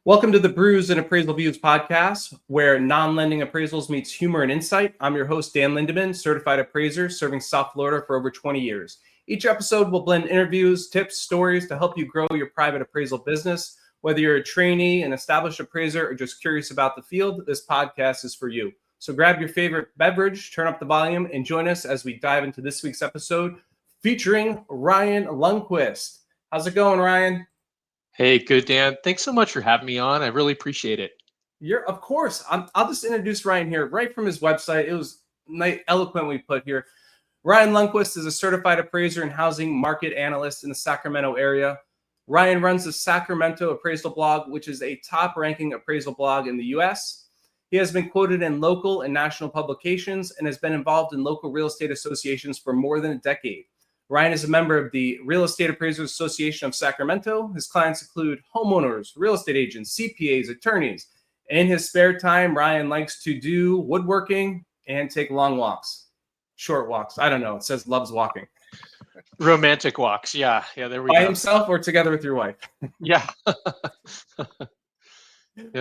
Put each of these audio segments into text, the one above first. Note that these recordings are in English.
Welcome to the Brews and Appraisal Views podcast, where non-lending appraisals meets humor and insight. I'm your host, Dan Lindeman, certified appraiser serving South Florida for over 20 years. Each episode will blend interviews, tips, stories to help you grow your private appraisal business. Whether you're a trainee, an established appraiser, or just curious about the field, this podcast is for you. So grab your favorite beverage, turn up the volume, and join us as we dive into this week's episode featuring Ryan Lundquist. How's it going, Ryan? Hey, good, Dan. Thanks so much for having me on. I really appreciate it. Of course. I'll just introduce Ryan here right from his website. It was eloquently put here. Ryan Lundquist is a certified appraiser and housing market analyst in the Sacramento area. Ryan runs the Sacramento Appraisal Blog, which is a top-ranking appraisal blog in the U.S. He has been quoted in local and national publications and has been involved in local real estate associations for more than a decade. Ryan is a member of the Real Estate Appraisers Association of Sacramento. His clients include homeowners, real estate agents, CPAs, attorneys. In his spare time, Ryan likes to do woodworking and take long walks, short walks. I don't know. It says loves walking. Romantic walks. Yeah, there we go. By himself or together with your wife? Yeah.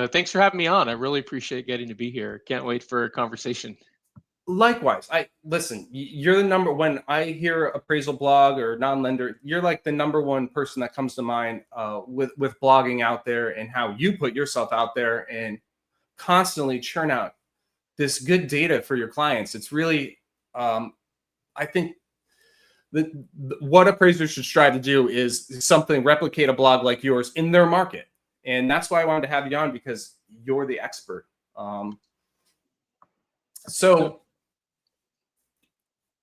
Thanks for having me on. I really appreciate getting to be here. Can't wait for a conversation. Likewise. You're the number, when I hear appraisal blog or non-lender, you're like the number one person that comes to mind with blogging out there and how you put yourself out there and constantly churn out this good data for your clients. It's really, I think what appraisers should strive to do is replicate a blog like yours in their market. And that's why I wanted to have you on, because you're the expert. So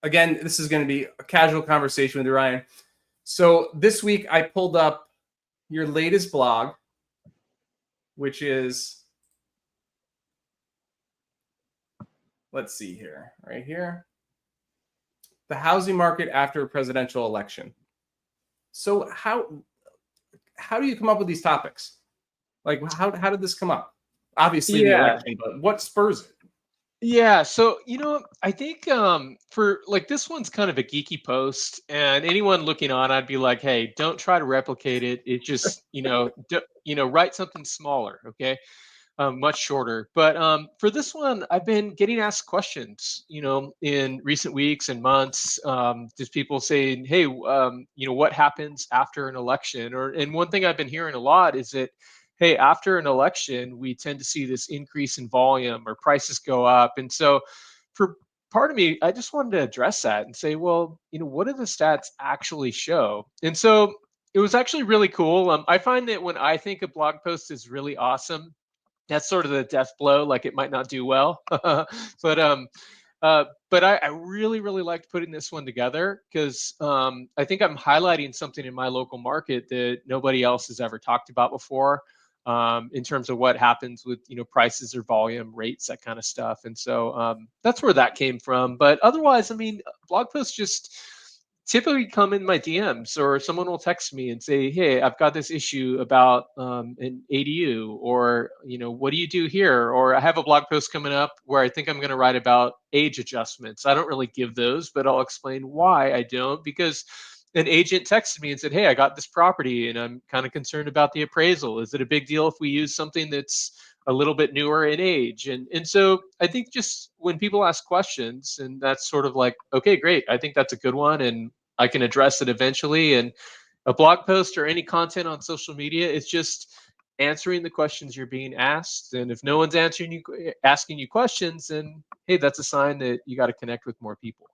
again, this is going to be a casual conversation with you, Ryan. So this week I pulled up your latest blog, which is, let's see here, right here. The housing market after a presidential election. So how do you come up with these topics? Like, how did this come up? Obviously the election, but what spurs it? Yeah, so I think for like this one's kind of a geeky post, and anyone looking on, I'd be like, hey, don't try to replicate it. It just write something smaller, okay, much shorter. But for this one, I've been getting asked questions, in recent weeks and months. Just people saying, hey, what happens after an election? And one thing I've been hearing a lot is that, hey, after an election, we tend to see this increase in volume or prices go up. And so for part of me, I just wanted to address that and say, well, what do the stats actually show? And so it was actually really cool. I find that when I think a blog post is really awesome, that's sort of the death blow, like it might not do well. But I really, really liked putting this one together because I think I'm highlighting something in my local market that nobody else has ever talked about before, in terms of what happens with prices or volume, rates, that kind of stuff. And so that's where that came from. But otherwise, I mean, blog posts just typically come in my DMs, or someone will text me and say, hey, I've got this issue about an ADU, or what do you do here? Or I have a blog post coming up where I think I'm going to write about age adjustments. I don't really give those, but I'll explain why I don't, because an agent texted me and said, hey, I got this property and I'm kind of concerned about the appraisal. Is it a big deal if we use something that's a little bit newer in age? And so I think just when people ask questions, and that's sort of like, okay, great, I think that's a good one and I can address it eventually. And a blog post or any content on social media, it's just answering the questions you're being asked. And if no one's asking you questions, then hey, that's a sign that you got to connect with more people.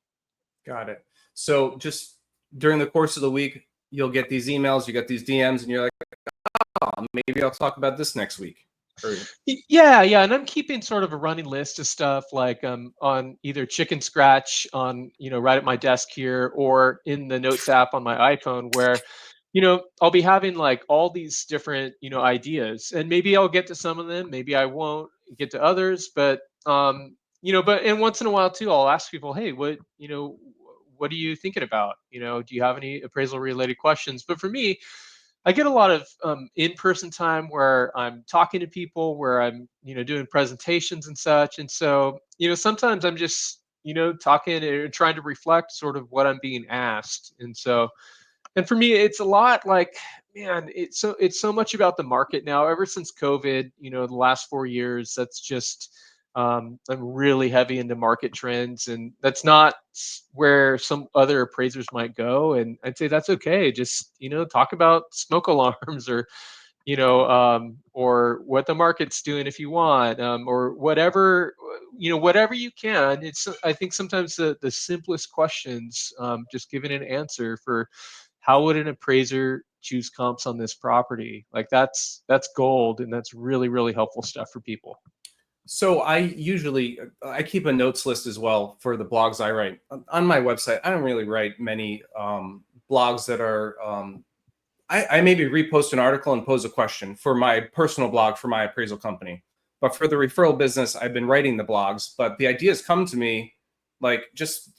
Got it. So just during the course of the week, you'll get these emails, you get these DMs, and you're like, oh, maybe I'll talk about this next week. Yeah, and I'm keeping sort of a running list of stuff, like on either Chicken Scratch on right at my desk here, or in the Notes app on my iPhone, where I'll be having like all these different ideas, and maybe I'll get to some of them, maybe I won't get to others, but and once in a while too, I'll ask people, hey, what are you thinking about? Do you have any appraisal related questions? But for me, I get a lot of in-person time where I'm talking to people, where I'm, doing presentations and such. And so, sometimes I'm just, talking and trying to reflect sort of what I'm being asked. And so, and for me, it's a lot like man, it's so much about the market now. Ever since COVID, the last 4 years, that's just I'm really heavy into market trends, and that's not where some other appraisers might go. And I'd say that's okay. Just talk about smoke alarms or what the market's doing if you want, or whatever, whatever you can. I think sometimes the simplest questions, just giving an answer for how would an appraiser choose comps on this property, like that's gold, and that's really, really helpful stuff for people. So I keep a notes list as well for the blogs I write on my website. I don't really write many blogs that are I maybe repost an article and pose a question for my personal blog for my appraisal company. But for the referral business, I've been writing the blogs, but the ideas come to me like just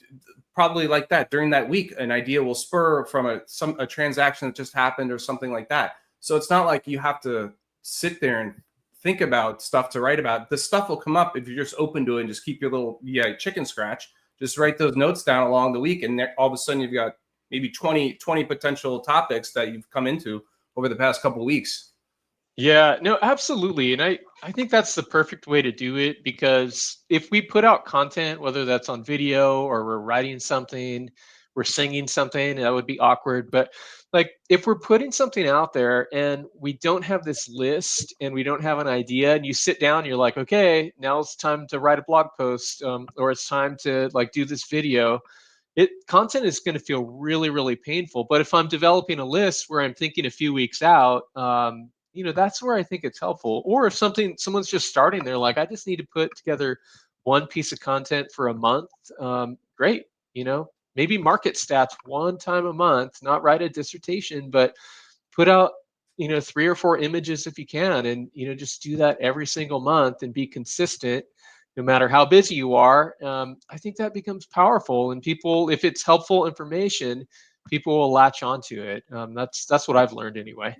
probably like that during that week. An idea will spur from a transaction that just happened or something like that. So it's not like you have to sit there and think about stuff to write about. The stuff will come up if you're just open to it and just keep your little chicken scratch. Just write those notes down along the week, and all of a sudden you've got maybe 20 potential topics that you've come into over the past couple of weeks. Yeah, no, absolutely. And I think that's the perfect way to do it, because if we put out content, whether that's on video or we're writing something, we're singing something, that would be awkward. But like if we're putting something out there and we don't have this list and we don't have an idea, and you sit down, you're like, okay, now it's time to write a blog post, or it's time to like do this video. Content is going to feel really, really painful. But if I'm developing a list where I'm thinking a few weeks out, that's where I think it's helpful. Or if someone's just starting, they're like, I just need to put together one piece of content for a month. Great. Maybe market stats one time a month, not write a dissertation, but put out, 3 or 4 images if you can, and, just do that every single month and be consistent no matter how busy you are. I think that becomes powerful, and people, if it's helpful information, people will latch onto it. That's what I've learned anyway.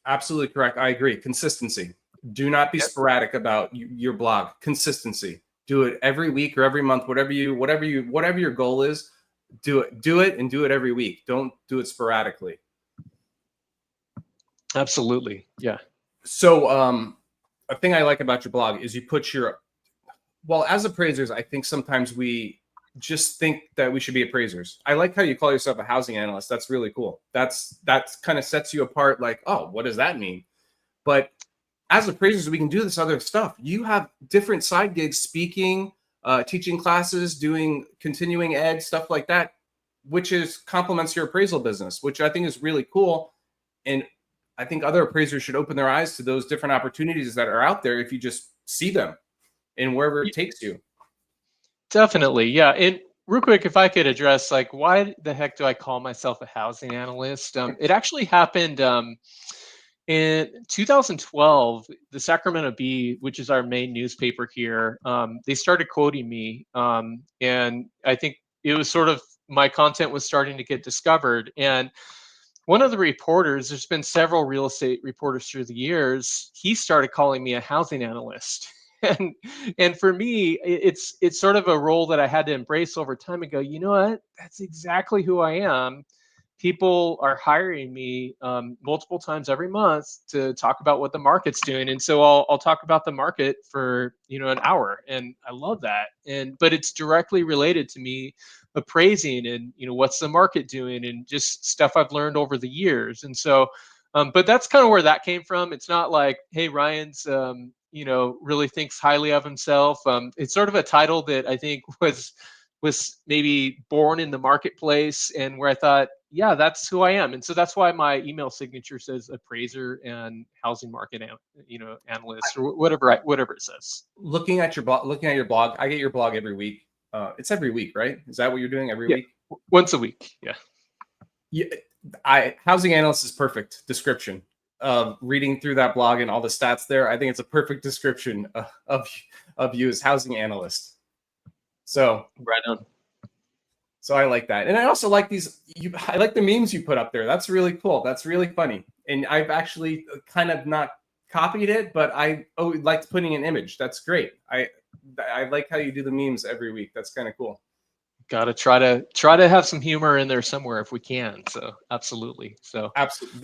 Absolutely correct. I agree. Consistency. Do not be Yep. sporadic about your blog. Consistency. Do it every week or every month, whatever your goal is. Do it and do it every week. Don't do it sporadically. Absolutely. Yeah. So a thing I like about your blog is you put as appraisers, I think sometimes we just think that we should be appraisers. I like how you call yourself a housing analyst. That's really cool. That kind of sets you apart. Like, oh, what does that mean? But as appraisers, we can do this other stuff. You have different side gigs, speaking, teaching classes, doing continuing ed, stuff like that, which complements your appraisal business, which I think is really cool. And I think other appraisers should open their eyes to those different opportunities that are out there if you just see them and wherever it takes you. Definitely. Yeah. And real quick, if I could address, like, why the heck do I call myself a housing analyst? It actually happened in 2012. The Sacramento Bee, which is our main newspaper here, they started quoting me. And I think it was sort of, my content was starting to get discovered. And one of the reporters, there's been several real estate reporters through the years, he started calling me a housing analyst. And for me, it's sort of a role that I had to embrace over time and go, you know what? That's exactly who I am. People are hiring me multiple times every month to talk about what the market's doing, and so I'll talk about the market for an hour, and I love that. But it's directly related to me appraising, and what's the market doing, and just stuff I've learned over the years. And so, but that's kind of where that came from. It's not like, hey, Ryan's really thinks highly of himself. It's sort of a title that I think was maybe born in the marketplace, and where I thought, yeah, that's who I am. And so that's why my email signature says appraiser and housing market analyst, or whatever it says. Looking at your blog, I get your blog every week. It's every week, right? Is that what you're doing every week? Once a week. Yeah. Housing analyst is perfect description. Reading through that blog and all the stats there, I think it's a perfect description of you as housing analyst. So right on. So I like that. And I also like I like the memes you put up there. That's really cool. That's really funny. And I've actually kind of not copied it, but I liked putting an image. That's great. I like how you do the memes every week. That's kind of cool. Got to try to have some humor in there somewhere if we can. So absolutely. So absolutely.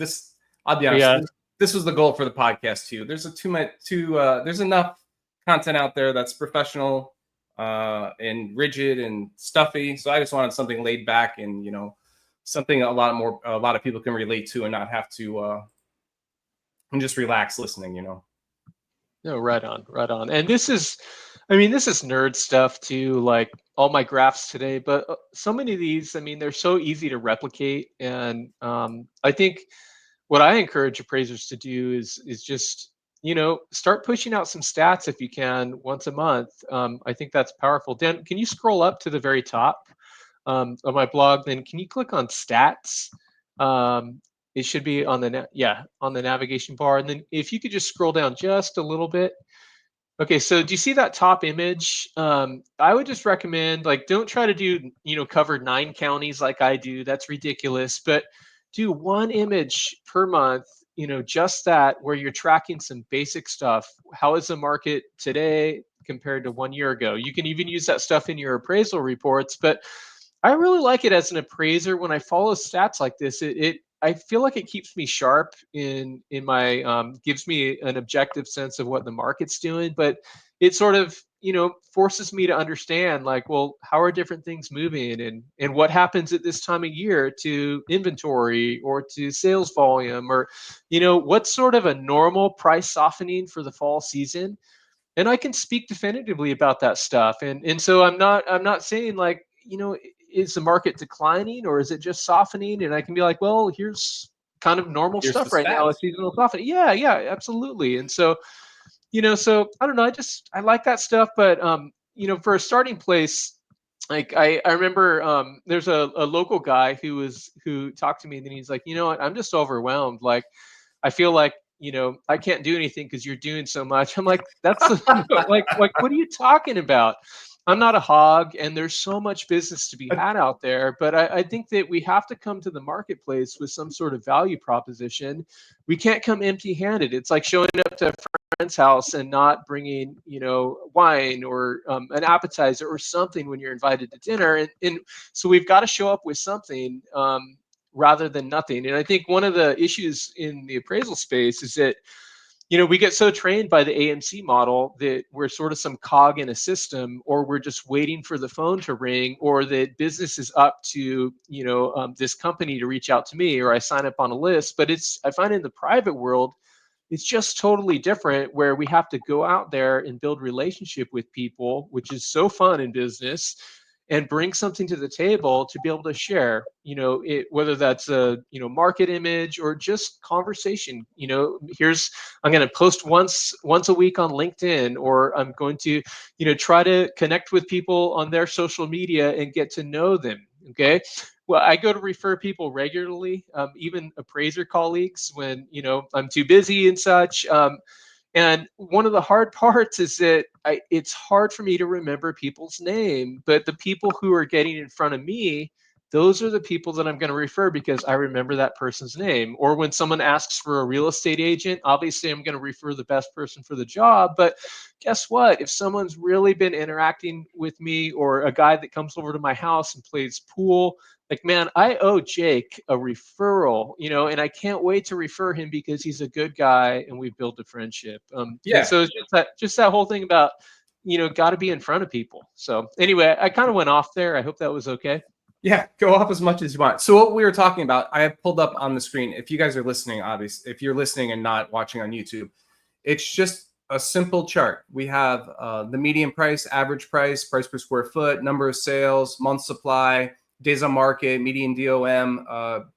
I'll be honest. Yeah. This was the goal for the podcast too. There's there's enough content out there that's professional and rigid and stuffy. So I just wanted something laid back and, something a lot of people can relate to and not have to and just relax listening. No, right on, right on. And this is nerd stuff too, like all my graphs today, but so many of these, they're so easy to replicate. And I think what I encourage appraisers to do is just, start pushing out some stats if you can once a month. I think that's powerful. Dan, can you scroll up to the very top of my blog? Then can you click on stats? It should be on on the navigation bar. And then if you could just scroll down just a little bit. Okay, so do you see that top image? I would just recommend, like, don't try to do, cover 9 counties like I do. That's ridiculous. But do one image per month, just that, where you're tracking some basic stuff. How is the market today compared to 1 year ago? You can even use that stuff in your appraisal reports. But I really like it as an appraiser when I follow stats like this. I feel like it keeps me sharp in my gives me an objective sense of what the market's doing, but it sort of forces me to understand, like, well, how are different things moving, and what happens at this time of year to inventory or to sales volume, or what's sort of a normal price softening for the fall season. And I can speak definitively about that stuff. And so I'm not saying, like, is the market declining or is it just softening? And I can be like, well, here's kind of normal Here's the stuff right now, a stats. seasonal softening. Yeah, yeah, absolutely. And so, so I don't know, I like that stuff. But for a starting place, like I remember there's a local guy who talked to me, and then he's like, you know what, I'm just overwhelmed. Like, I feel like, I can't do anything because you're doing so much. I'm like, that's like, what are you talking about? I'm not a hog, and there's so much business to be had out there. But I think that we have to come to the marketplace with some sort of value proposition. We can't come empty-handed. It's like showing up to a friend's house and not bringing, wine or an appetizer or something when you're invited to dinner. And so we've got to show up with something. Rather than nothing. And I think one of the issues in the appraisal space is that, we get so trained by the AMC model that we're sort of some cog in a system, or we're just waiting for the phone to ring, or that business is up to, this company to reach out to me, or I sign up on a list. But I find in the private world, it's just totally different, where we have to go out there and build relationship with people, which is so fun in business, and bring something to the table to be able to share, whether that's a, market image or just conversation. I'm going to post once a week on LinkedIn, or I'm going to, try to connect with people on their social media and get to know them. Okay. Well, I go to refer people regularly, even appraiser colleagues, when, I'm too busy and such. And one of the hard parts is that it's hard for me to remember people's name, but the people who are getting in front of me, those are the people that I'm going to refer because I remember that person's name. Or when someone asks for a real estate agent, obviously I'm going to refer the best person for the job. But guess what? If someone's really been interacting with me, or a guy that comes over to my house and plays pool, like, man, I owe Jake a referral, and I can't wait to refer him because he's a good guy and we've built a friendship. And Yeah. so it's just that whole thing about, got to be in front of people. So anyway, I kind of went off there. I hope that was okay. Yeah, go off as much as you want. So what we were talking about, I have pulled up on the screen. If you guys are listening, obviously, if you're listening and not watching on YouTube, it's just a simple chart. We have the median price, average price, price per square foot, number of sales, month supply, days on market, median DOM,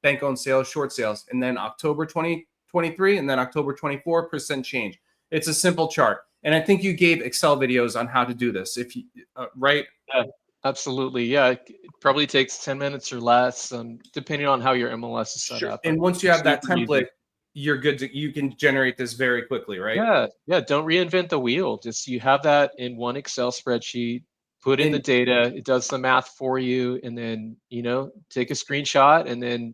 bank-owned sales, short sales, and then October 2023 and then October 24 % change. It's a simple chart. And I think you gave Excel videos on how to do this. If you right? Yeah, absolutely. Yeah, it probably takes 10 minutes or less, depending on how your MLS is set Sure. up. And once you have that Super template, easy. you're good to, you can generate this very quickly, right? Yeah, yeah. Don't reinvent the wheel. Just you have that in one Excel spreadsheet, put in the And data, it does the math for you, and then, take a screenshot and then,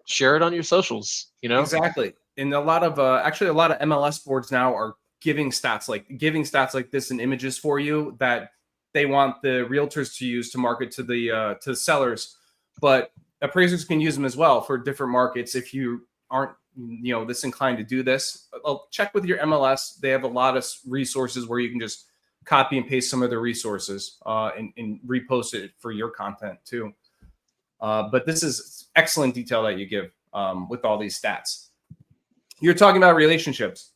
share it on your socials, exactly. And a lot of actually a lot of MLS boards now are giving stats like this and images for you that they want the realtors to use to market to the sellers. But appraisers can use them as well for different markets if you aren't this inclined to do this, I'll check with your MLS. They have a lot of resources where you can just copy and paste some of their resources and repost it for your content too. But this is excellent detail that you give with all these stats. You're talking about relationships.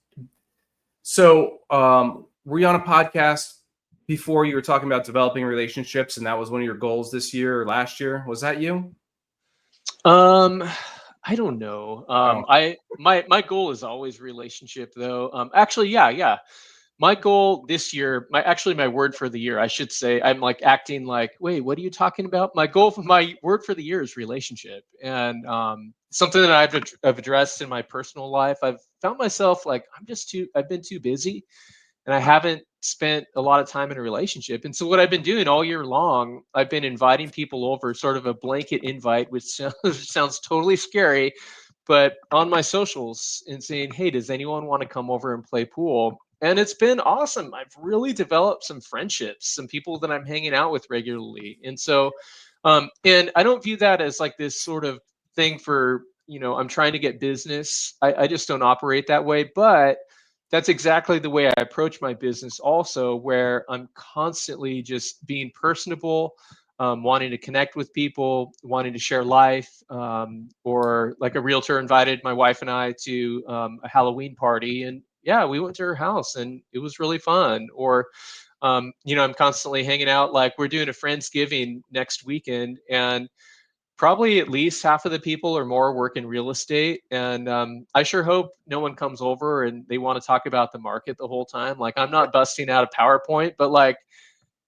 So were you on a podcast before you were talking about developing relationships, and that was one of your goals this year or last year? Was that you? I don't know. My goal is always relationship though. Actually, yeah. My goal this year, my word for the year, I should say, I'm like acting like, wait, what are you talking about? My word for the year is relationship, and something that I've addressed in my personal life. I've found myself like I've been too busy, and I haven't spent a lot of time in a relationship. And so what I've been doing all year long, I've been inviting people over, sort of a blanket invite, which sounds totally scary, but on my socials and saying, hey, does anyone want to come over and play pool? And it's been awesome. I've really developed some friendships, some people that I'm hanging out with regularly. And so, and I don't view that as like this sort of thing for, I'm trying to get business. I just don't operate that way. But that's exactly the way I approach my business also, where I'm constantly just being personable, wanting to connect with people, wanting to share life, or like a realtor invited my wife and I to a Halloween party, and yeah, we went to her house and it was really fun. Or, I'm constantly hanging out. Like we're doing a Friendsgiving next weekend, and probably at least half of the people or more work in real estate. And I sure hope no one comes over and they want to talk about the market the whole time. Like I'm not busting out a PowerPoint, but like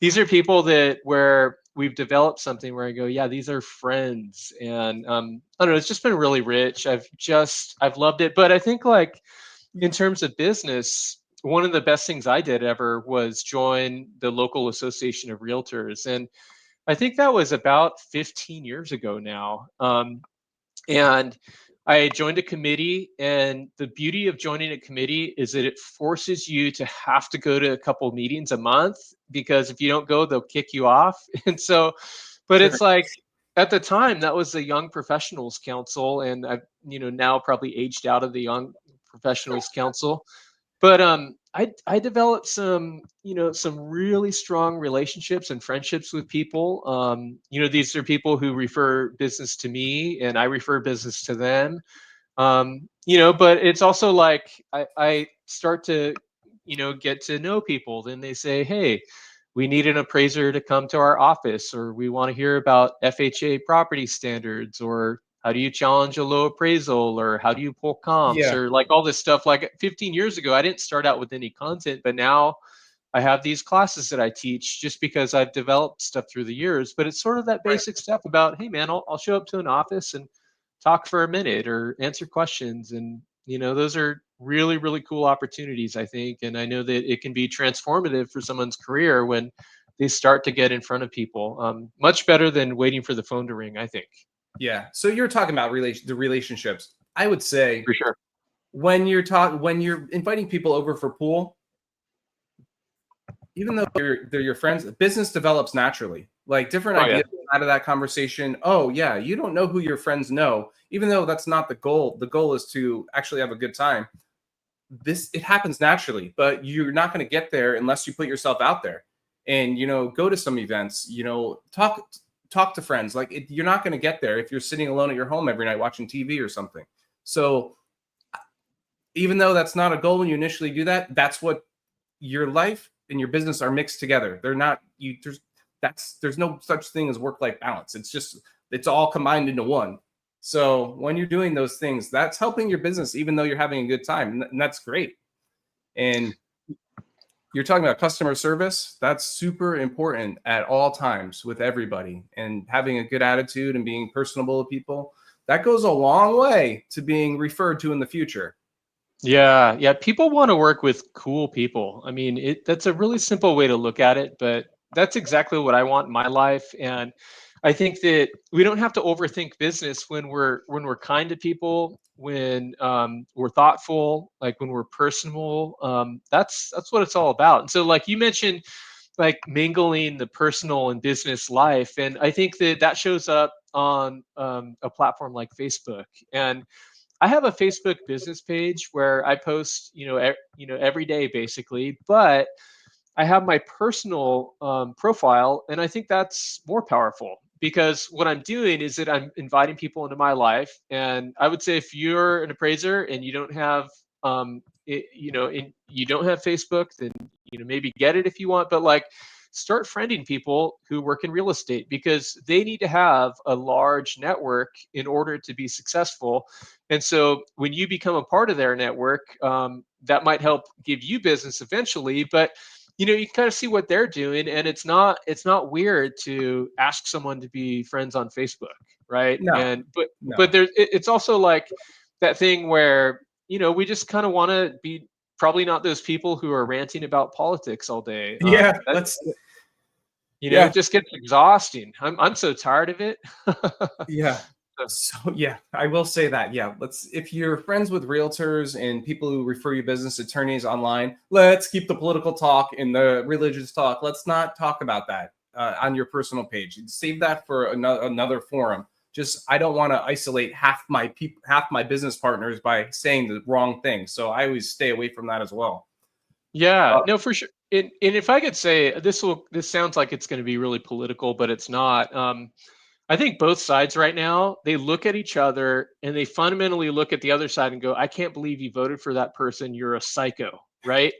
these are people that where we've developed something where I go, yeah, these are friends. And I don't know, it's just been really rich. I've loved it. But I think like in terms of business, one of the best things I did ever was join the local association of realtors. And I think that was about 15 years ago now. And I joined a committee, and the beauty of joining a committee is that it forces you to have to go to a couple meetings a month, because if you don't go, they'll kick you off. And so, but Sure. it's like at the time that was the Young Professionals Council, and I've now probably aged out of the Young Professionals Council. But I developed some really strong relationships and friendships with people. These are people who refer business to me, and I refer business to them. But it's also like I start to get to know people. Then they say, hey, we need an appraiser to come to our office, or we want to hear about FHA property standards, or how do you challenge a low appraisal, or how do you pull comps, Yeah. or like all this stuff. Like 15 years ago, I didn't start out with any content, but now I have these classes that I teach just because I've developed stuff through the years. But it's sort of that Right. basic stuff about, hey man, I'll show up to an office and talk for a minute or answer questions. And those are really, really cool opportunities, I think. And I know that it can be transformative for someone's career when they start to get in front of people. Much better than waiting for the phone to ring, I think. Yeah. So you're talking about the relationships. I would say For sure. when you're inviting people over for pool, even though they're your friends, business develops naturally. Like different Oh yeah. ideas out of that conversation. Oh yeah, you don't know who your friends know, even though that's not the goal. The goal is to actually have a good time. It happens naturally, but you're not going to get there unless you put yourself out there and go to some events. Talk to friends. Like you're not going to get there if you're sitting alone at your home every night watching TV or something. So even though that's not a goal when you initially do that, that's what your life and your business are mixed together. They're not you. There's no such thing as work-life balance. It's all combined into one. So when you're doing those things, that's helping your business, even though you're having a good time, and that's great. And you're talking about customer service. That's super important at all times with everybody, and having a good attitude and being personable with people. That goes a long way to being referred to in the future. Yeah. People want to work with cool people. I mean, that's a really simple way to look at it, but that's exactly what I want in my life. And I think that we don't have to overthink business when we're kind to people, when we're thoughtful, like when we're personable. That's what it's all about. And so, like you mentioned, like mingling the personal and business life, and I think that shows up on a platform like Facebook. And I have a Facebook business page where I post, every day basically, but I have my personal profile, and I think that's more powerful because what I'm doing is that I'm inviting people into my life. And I would say if you're an appraiser and you don't have, you don't have Facebook, then maybe get it if you want. But like, start friending people who work in real estate because they need to have a large network in order to be successful. And so when you become a part of their network, that might help give you business eventually. But you kind of see what they're doing, and it's not weird to ask someone to be friends on Facebook, right? No, And but no. but it's also like that thing where we just kind of want to be probably not those people who are ranting about politics all day. Yeah, That let's. Yeah, it just gets exhausting. I'm so tired of it. yeah. So, So yeah, I will say that. Yeah, let's. If you're friends with realtors and people who refer you business attorneys online, let's keep the political talk and the religious talk. Let's not talk about that on your personal page. Save that for another forum. Just I don't want to isolate half my business partners by saying the wrong thing. So I always stay away from that as well. yeah, Uh, no, for sure. And if I could say this sounds like it's going to be really political, but it's not. I think both sides right now, they look at each other and they fundamentally look at the other side and go, I can't believe you voted for that person. You're a psycho, right?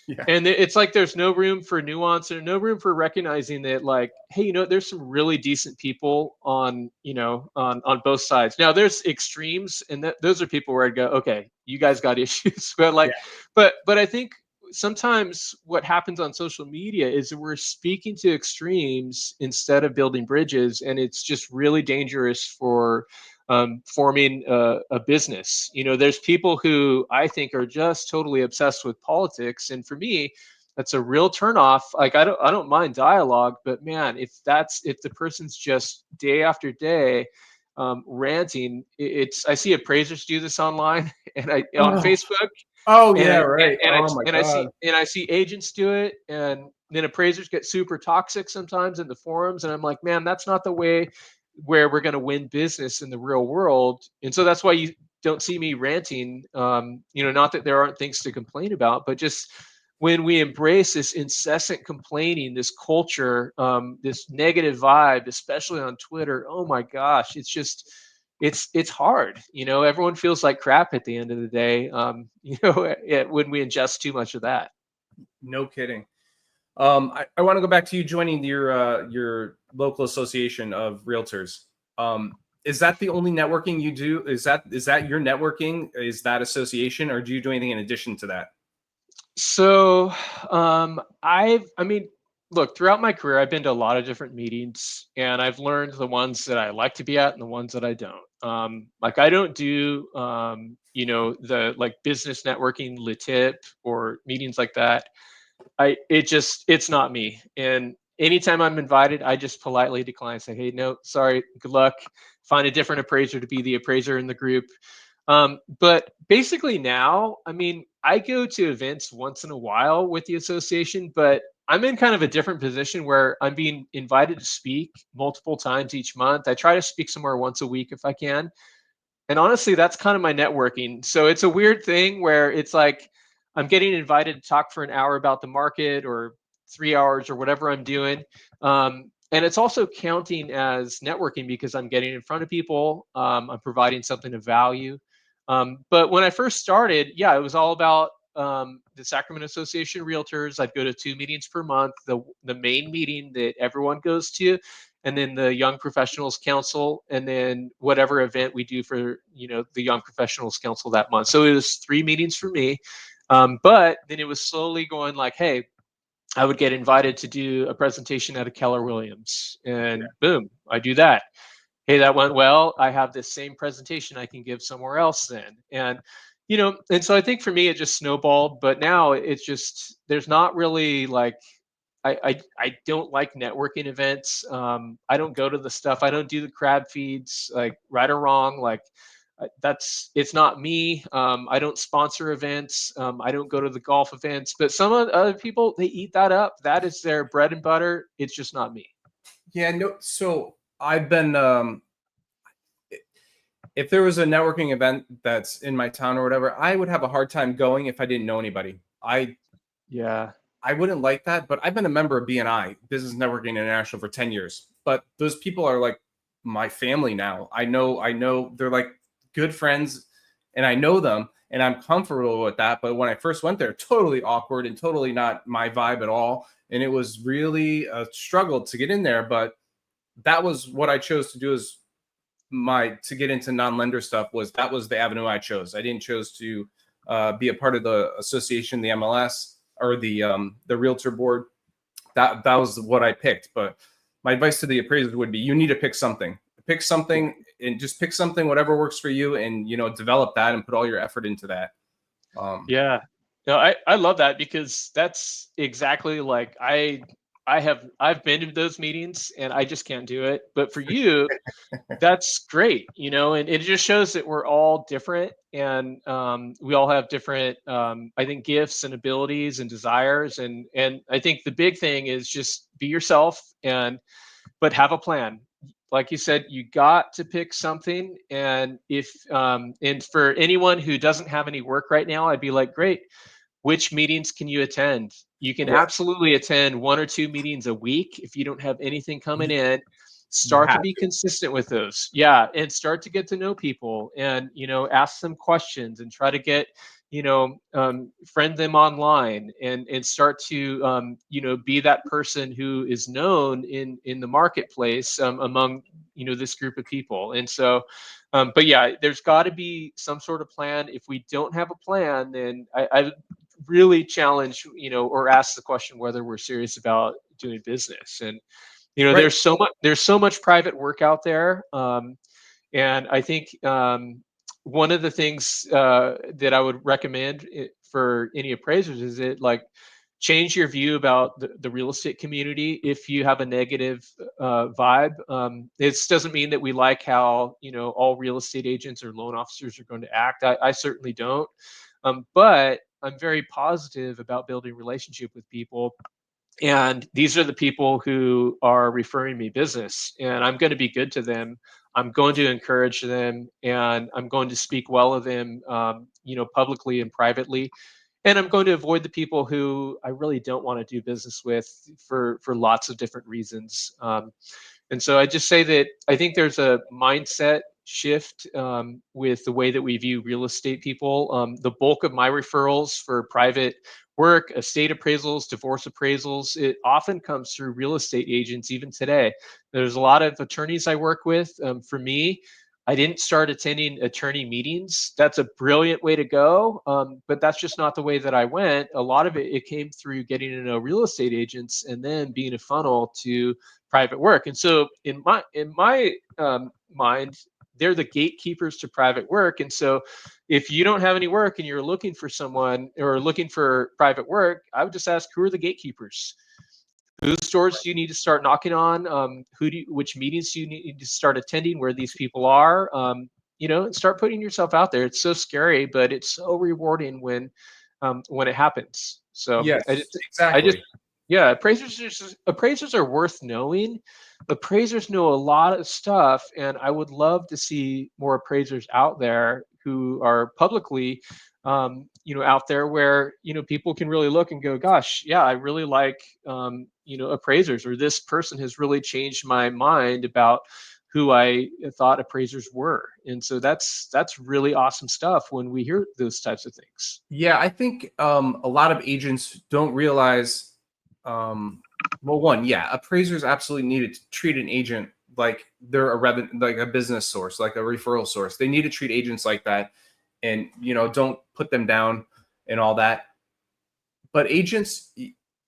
yeah, And it's like there's no room for nuance and no room for recognizing that, like, hey, there's some really decent people on both sides. Now there's extremes, and those are people where I'd go, okay, you guys got issues. But yeah, like, but I think sometimes what happens on social media is that we're speaking to extremes instead of building bridges, and it's just really dangerous for forming a business. There's people who I think are just totally obsessed with politics, and for me, that's a real turnoff. Like, I don't mind dialogue, but man, if the person's just day after day ranting, I see appraisers do this online and I on Oh, Facebook, oh and yeah, I right. Oh my and I see God. and I see agents do it, and then appraisers get super toxic sometimes in the forums, and I'm like, man, that's not the way where we're going to win business in the real world. And so that's why you don't see me ranting. Not that there aren't things to complain about, but just when we embrace this incessant complaining, this culture, this negative vibe, especially on Twitter, oh my gosh, it's hard. Everyone feels like crap at the end of the day. When we ingest too much of that. No kidding. I want to go back to you joining your local association of realtors. Is that the only networking you do? Is that your networking? Is that association, or do you do anything in addition to that? So, I mean, look, throughout my career, I've been to a lot of different meetings, and I've learned the ones that I like to be at and the ones that I don't. Like, I don't do, the like business networking, LITIP, or meetings like that. It's not me. And anytime I'm invited, I just politely decline. Say, hey, no, sorry, good luck. Find a different appraiser to be the appraiser in the group. But basically now, I mean, I go to events once in a while with the association, but I'm in kind of a different position where I'm being invited to speak multiple times each month. I try to speak somewhere once a week if I can. And honestly, that's kind of my networking. So it's a weird thing where it's like I'm getting invited to talk for an hour about the market or 3 hours or whatever I'm doing. And it's also counting as networking because I'm getting in front of people. I'm providing something of value. But when I first started, yeah, it was all about the Sacramento Association of Realtors. I'd go to 2 meetings per month, the main meeting that everyone goes to, and then the Young Professionals Council, and then whatever event we do for the Young Professionals Council that month. So it was 3 meetings for me, but then it was slowly going like, hey, I would get invited to do a presentation at a Keller Williams, and boom, I do that. Hey, that went well. I have this same presentation I can give somewhere else then, and so I think for me it just snowballed. But now it's just there's not really like I don't like networking events. I don't go to the stuff. I don't do the crab feeds, like right or wrong. Like it's not me. I don't sponsor events. I don't go to the golf events. But some of the other people, they eat that up. That is their bread and butter. It's just not me. Yeah, no. So I've been if there was a networking event that's in my town or whatever, I would have a hard time going if I didn't know anybody. Yeah. I wouldn't like that, but I've been a member of BNI, Business Networking International, for 10 years. But those people are like my family now. I know they're like good friends, and I know them, and I'm comfortable with that. But when I first went there, totally awkward and totally not my vibe at all. And it was really a struggle to get in there. But that was what I chose to do, is to get into non-lender stuff. That was the avenue I chose. I didn't choose to be a part of the association, the MLS, or the realtor board. That was what I picked. But my advice to the appraisers would be, you need to pick something. Pick something, and just pick something, whatever works for you, and develop that and put all your effort into that. Yeah. No, I love that, because that's exactly like I've been to those meetings and I just can't do it. But for you, that's great, and it just shows that we're all different, and we all have different, I think, gifts and abilities and desires, and I think the big thing is just be yourself, but have a plan. Like you said, you got to pick something, and and for anyone who doesn't have any work right now, I'd be like, great, which meetings can you attend? You can Yeah, absolutely attend 1 or 2 meetings a week if you don't have anything coming in. you Start to have be to. consistent with those. Yeah, and start to get to know people, and ask them questions, and try to get friend them online, and start to be that person who is known in the marketplace, among this group of people. And so but yeah, there's got to be some sort of plan. If we don't have a plan, then I really challenge, or ask the question whether we're serious about doing business. And Right. there's so much private work out there, and I think one of the things that I would recommend for any appraisers is it like change your view about the real estate community. If you have a negative vibe, this doesn't mean that we like how all real estate agents or loan officers are going to act. I certainly don't, but I'm very positive about building relationship with people, and these are the people who are referring me business, and I'm going to be good to them. I'm going to encourage them, and I'm going to speak well of them, publicly and privately. And I'm going to avoid the people who I really don't want to do business with for lots of different reasons. And so I just say that I think there's a mindset shift, with the way that we view real estate people. The bulk of my referrals for private work, estate appraisals, divorce appraisals, it often comes through real estate agents, even today. There's a lot of attorneys I work with. For me, I didn't start attending attorney meetings. That's a brilliant way to go, but that's just not the way that I went. A lot of it came through getting to know real estate agents and then being a funnel to private work. And so in my mind, they're the gatekeepers to private work. And so if you don't have any work and you're looking for someone or looking for private work, I would just ask, who are the gatekeepers? Whose doors do you need to start knocking on? Which meetings do you need to start attending where these people are? And start putting yourself out there. It's so scary, but it's so rewarding when it happens. So Yes, I just, exactly. yeah, appraisers are worth knowing. Appraisers know a lot of stuff, and I would love to see more appraisers out there who are publicly, out there where people can really look and go, "Gosh, yeah, I really like appraisers," or "This person has really changed my mind about who I thought appraisers were." And so that's really awesome stuff when we hear those types of things. Yeah, I think a lot of agents don't realize. Well, one, yeah, appraisers absolutely need to treat an agent like they're like a business source, like a referral source. They need to treat agents like that, and don't put them down and all that. But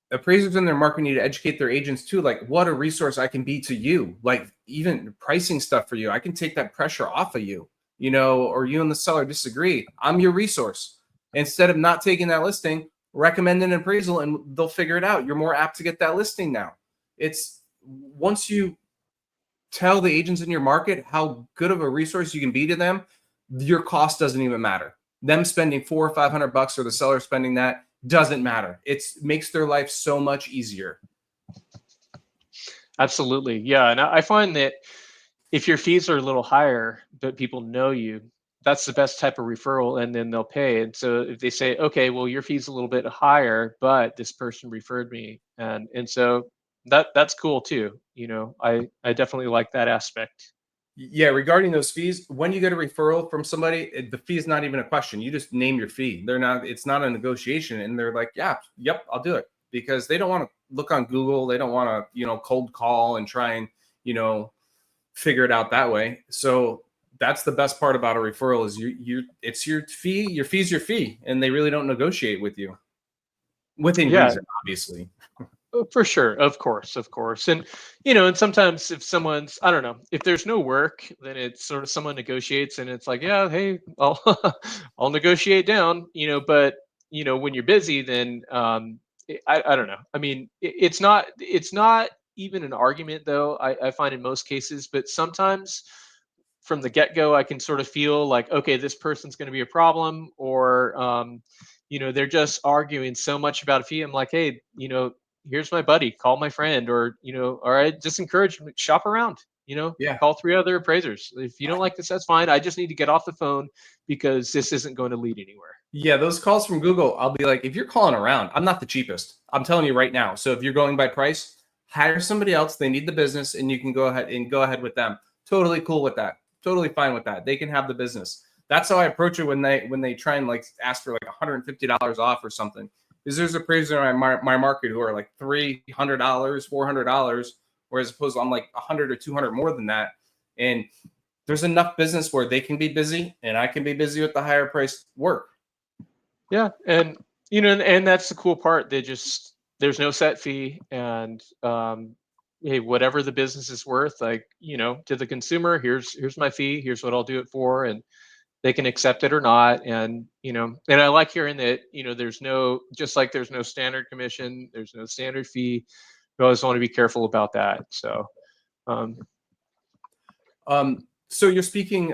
appraisers in their market need to educate their agents too, like what a resource I can be to you, like even pricing stuff for you. I can take that pressure off of you, or you and the seller disagree. I'm your resource. Instead of not taking that listing, recommend an appraisal and they'll figure it out. You're more apt to get that listing now. It's once you tell the agents in your market how good of a resource you can be to them, your cost doesn't even matter. Them spending $400 or $500 or the seller spending that doesn't matter. It makes their life so much easier. Absolutely. Yeah. And I find that if your fees are a little higher, but people know you, that's the best type of referral, and then they'll pay. And so if they say, okay, well, your fee's a little bit higher, but this person referred me, and so that's cool too. I definitely like that aspect. Yeah, regarding those fees, when you get a referral from somebody, the fee is not even a question. You just name your fee. It's not a negotiation. And they're like, yeah, yep, I'll do it, because they don't want to look on Google. They don't want to, cold call and try and, figure it out that way. So that's the best part about a referral is it's your fee. Your fee's your fee. And they really don't negotiate with you within Yeah. reason, obviously. For sure, of course, and and sometimes if someone's, I don't know, if there's no work, then it's sort of someone negotiates, and it's like, yeah, hey, I'll I'll negotiate down, but when you're busy, then I don't know. I mean, it's not even an argument though. I find in most cases, but sometimes from the get-go, I can sort of feel like, okay, this person's going to be a problem, or they're just arguing so much about a fee. I'm like, hey, here's my buddy, call my friend, or all right, just encourage them, shop around, Yeah. call 3 other appraisers. If you don't like this, that's fine. I just need to get off the phone because this isn't going to lead anywhere. Yeah, those calls from Google, I'll be like, if you're calling around, I'm not the cheapest. I'm telling you right now. So if you're going by price, hire somebody else. They need the business, and you can go ahead with them. Totally cool with that. Totally fine with that. They can have the business. That's how I approach it when they try and like ask for like $150 off or something. Because there's appraisers in my market who are like $300, $400, whereas opposed to I'm like 100 or 200 more than that. And there's enough business where they can be busy and I can be busy with the higher price work. Yeah, and and that's the cool part. There's no set fee, and hey, whatever the business is worth, like to the consumer, here's my fee, here's what I'll do it for, and they can accept it or not. And and I like hearing that there's no, just like there's no standard commission, there's no standard fee. You always want to be careful about that. So um, So you're speaking.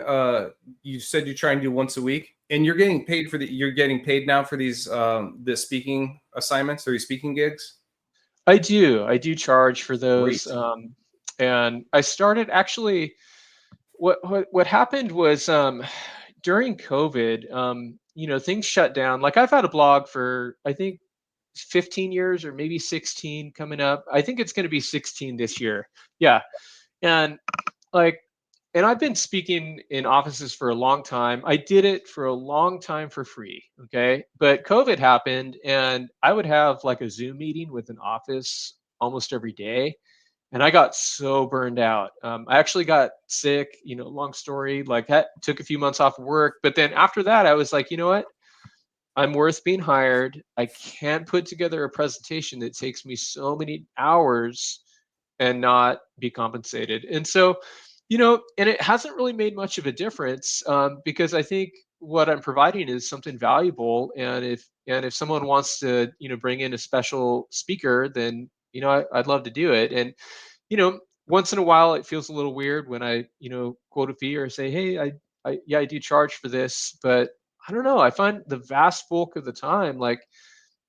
You said you try and do once a week, and you're getting paid You're getting paid now for these the speaking assignments or these speaking gigs. I do charge for Great. those, and I started actually. What happened was, during COVID, things shut down. Like, I've had a blog for, I think, 15 years, or maybe 16 coming up. I think it's going to be 16 this year. Yeah. And like, and I've been speaking in offices for a long time. I did it for a long time for free. Okay. But COVID happened, and I would have like a Zoom meeting with an office almost every day, and I got so burned out. I actually got sick. Long story. Like, took a few months off of work, but then after that, I was like, you know what? I'm worth being hired. I can't put together a presentation that takes me so many hours and not be compensated. And so, and it hasn't really made much of a difference, because I think what I'm providing is something valuable. And if someone wants to, bring in a special speaker, then I'd love to do it. And once in a while, it feels a little weird when I quote a fee or say, hey, I do charge for this, but I don't know. I find the vast bulk of the time, like,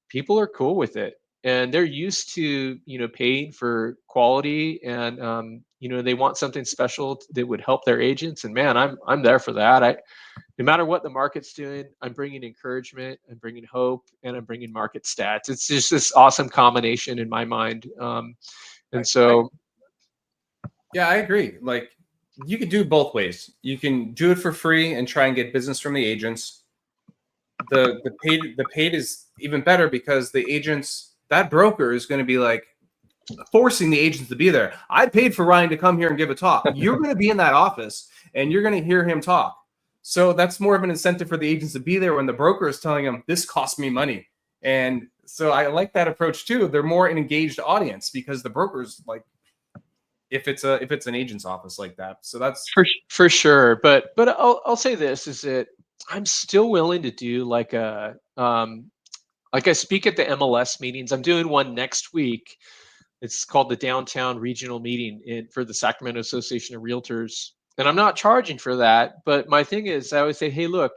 people are cool with it, and they're used to paying for quality, and they want something special that would help their agents. And man, I'm there for that. No matter what the market's doing, I'm bringing encouragement, I'm bringing hope, and I'm bringing market stats. It's just this awesome combination in my mind. And so, Yeah, I agree. Like, you could do both ways. You can do it for free and try and get business from the agents. The paid is even better, because the agents, that broker is going to be like forcing the agents to be there. I paid for Ryan to come here and give a talk. You're going to be in that office and you're going to hear him talk. So that's more of an incentive for the agents to be there when the broker is telling them this costs me money. And so I like that approach too. They're more an engaged audience because the broker's like, if it's an agent's office like that. So that's for sure. But I'll say this is that I'm still willing to do like I speak at the MLS meetings. I'm doing one next week. It's called the Downtown Regional Meeting for the Sacramento Association of Realtors. And I'm not charging for that. But my thing is, I always say, hey, look,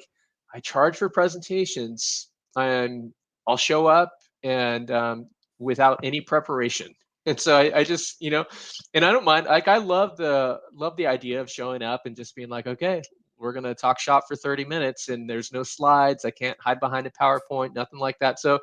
I charge for presentations, and I'll show up, and without any preparation. And so I just, and I don't mind. Like, I love the idea of showing up and just being like, okay, we're going to talk shop for 30 minutes, and there's no slides. I can't hide behind a PowerPoint, nothing like that. So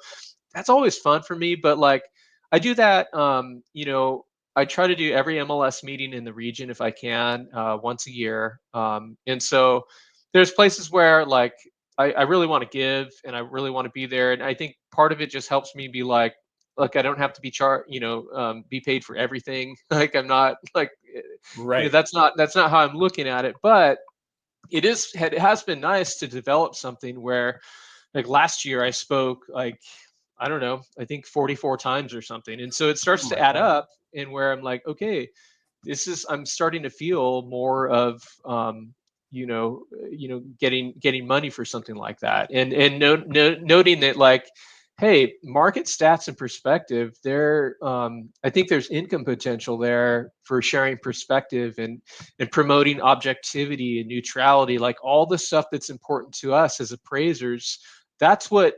that's always fun for me. But like, I do that, I try to do every MLS meeting in the region if I can, once a year. And so there's places where like I really want to give and I really want to be there. And I think part of it just helps me be like, look, I don't have to be be paid for everything. Like I'm not like, Right. that's not how I'm looking at it. But it has been nice to develop something where like last year I spoke like, I don't know, I think 44 times or something. And so it Oh starts to my add God. up and where I'm like, okay, I'm starting to feel more of getting money for something like that. And noting that like, hey, market stats and perspective, I think there's income potential there for sharing perspective and promoting objectivity and neutrality, like all the stuff that's important to us as appraisers. That's what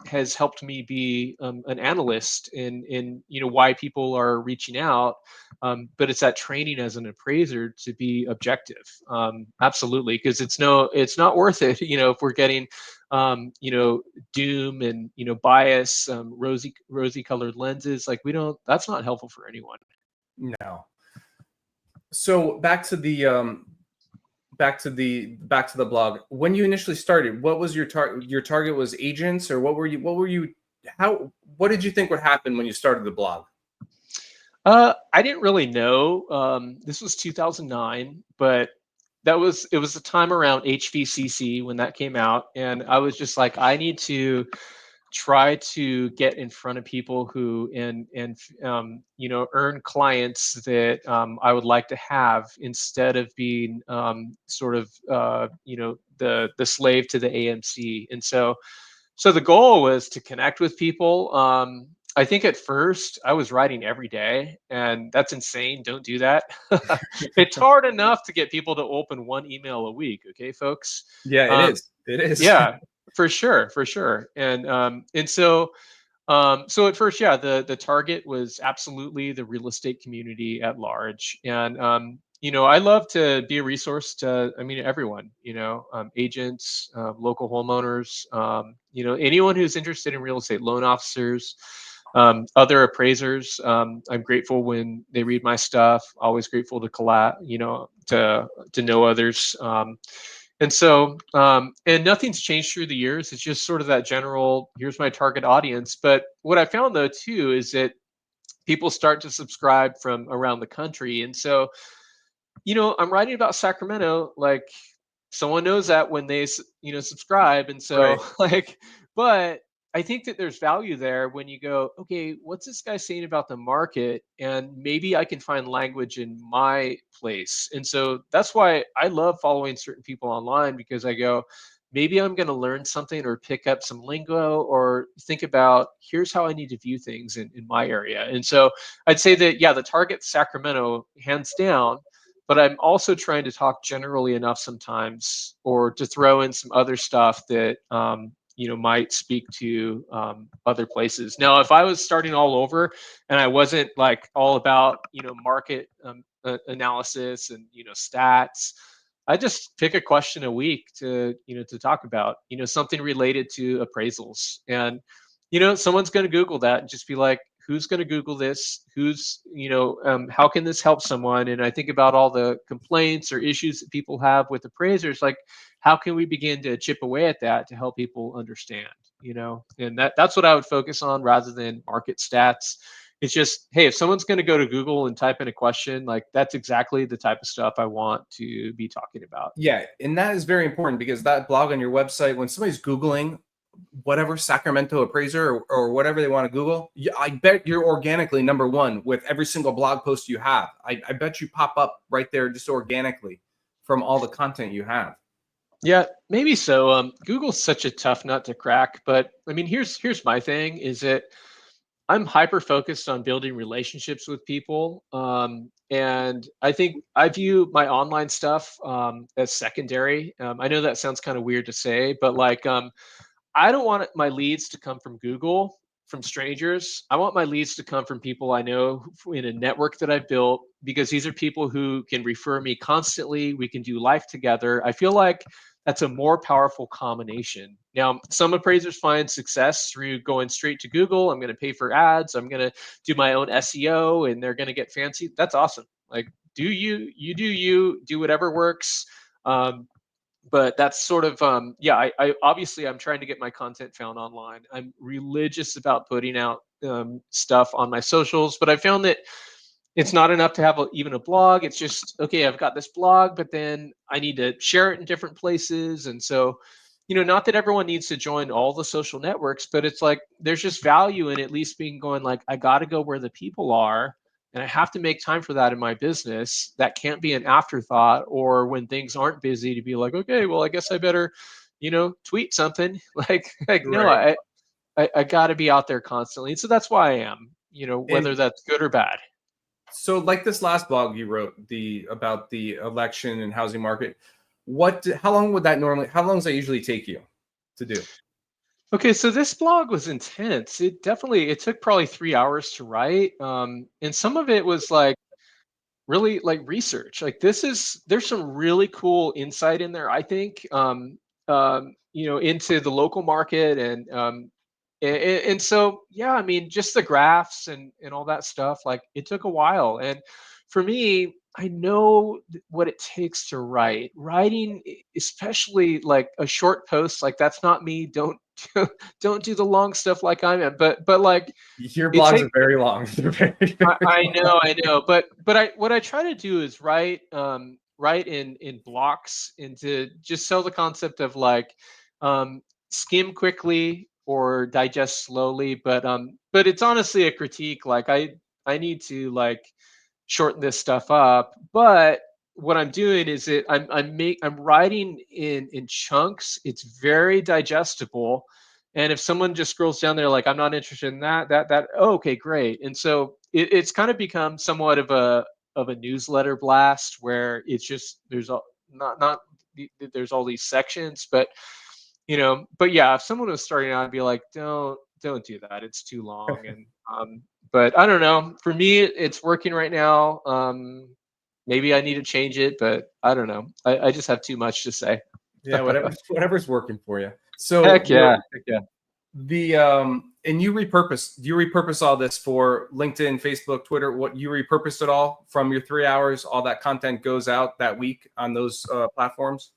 has helped me be an analyst in why people are reaching out. But it's that training as an appraiser to be objective. Absolutely, because it's not worth it. If we're getting doom and bias, rosy colored lenses, like that's not helpful for anyone. No. So back to the blog. When you initially started, what was your target? Your target was agents, or what did you think would happen when you started the blog? I didn't really know. This was 2009, but it was the time around HVCC when that came out, and I was just like, I need to try to get in front of people who and earn clients that I would like to have, instead of being sort of the slave to the AMC. And so the goal was to connect with people. I think at first I was writing every day, and that's insane. Don't do that. It's hard enough to get people to open one email a week. Okay, folks. Yeah, it Um, is. It is. yeah, for sure. So at first, yeah, the target was absolutely the real estate community at large. And I love to be a resource to, I mean, everyone, agents, local homeowners, anyone who's interested in real estate, loan officers, other appraisers. I'm grateful when they read my stuff. Always grateful to to know others. And nothing's changed through the years. It's just sort of that general, here's my target audience. But what I found though too is that people start to subscribe from around the country. And so, I'm writing about Sacramento, like someone knows that when they, subscribe. And so Right. like, but I think that there's value there when you go, okay, what's this guy saying about the market? And maybe I can find language in my place. And so that's why I love following certain people online, because I go, maybe I'm going to learn something or pick up some lingo or think about, here's how I need to view things in my area. And so I'd say that, yeah, the target Sacramento, hands down. But I'm also trying to talk generally enough sometimes, or to throw in some other stuff that might speak to other places. Now, if I was starting all over and I wasn't like all about market analysis and stats, I just pick a question a week to talk about, something related to appraisals. And someone's going to Google that and just be like, who's going to Google this? How can this help someone? And I think about all the complaints or issues that people have with appraisers. Like, how can we begin to chip away at that to help people understand? And that's what I would focus on rather than market stats. It's just, hey, if someone's going to go to Google and type in a question, like that's exactly the type of stuff I want to be talking about. Yeah, and that is very important, because that blog on your website, when somebody's Googling whatever Sacramento appraiser, or whatever they want to Google, I bet you're organically number one with every single blog post you have. I bet you pop up right there just organically from all the content you have. Yeah, maybe so. Google's such a tough nut to crack, but I mean, here's my thing: is that I'm hyper focused on building relationships with people, and I think I view my online stuff as secondary. I know that sounds kind of weird to say, but like, I don't want my leads to come from Google. from strangers. I want my leads to come from people I know in a network that I've built, because these are people who can refer me constantly. We can do life together. I feel like that's a more powerful combination. Now, some appraisers find success through going straight to Google. I'm going to pay for ads. I'm going to do my own SEO, and they're going to get fancy. That's awesome. Like, do whatever works. But that's sort of I obviously I'm trying to get my content found online. I'm religious about putting out stuff on my socials, but I found that it's not enough to have even a blog. It's just, okay, I've got this blog, but then I need to share it in different places. And so, not that everyone needs to join all the social networks, but it's like there's just value in at least being going, like, I got to go where the people are, and I have to make time for that in my business. That can't be an afterthought, or when things aren't busy, to be like, okay, well, I guess I better, tweet something. like no, Right. I got to be out there constantly. And so that's why I am, whether And that's good or bad. so, like this last blog you wrote about the election and housing market, how long does that usually take you to do? Okay, so this blog was intense. It took probably 3 hours to write. And some of it was like really like research. Like there's some really cool insight in there, I think, into the local market, and so, yeah, I mean, just the graphs and all that stuff, like it took a while. And for me, I know what it takes to writing, especially like a short post. Like that's not me. Don't don't do the long stuff like I'm at. But like Your it blogs takes. are very long. They're very, very long. I know, but what I try to do is write in blocks, and to just sell the concept of like um, skim quickly or digest slowly. But it's honestly a critique. Like I need to like shorten this stuff up. But what I'm doing is I'm writing in chunks. It's very digestible. And if someone just scrolls down there like, I'm not interested in that, oh, okay, great. And so it's kind of become somewhat of a newsletter blast, where it's just not there's all these sections, but yeah, if someone was starting out, I'd be like, don't do that. It's too long. And but I don't know. For me, it's working right now. Maybe I need to change it, but I don't know. I just have too much to say. Yeah, whatever's working for you. So Heck yeah. Heck yeah. and you repurpose all this for LinkedIn, Facebook, Twitter? What, you repurpose it all from your 3 hours? All that content goes out that week on those platforms?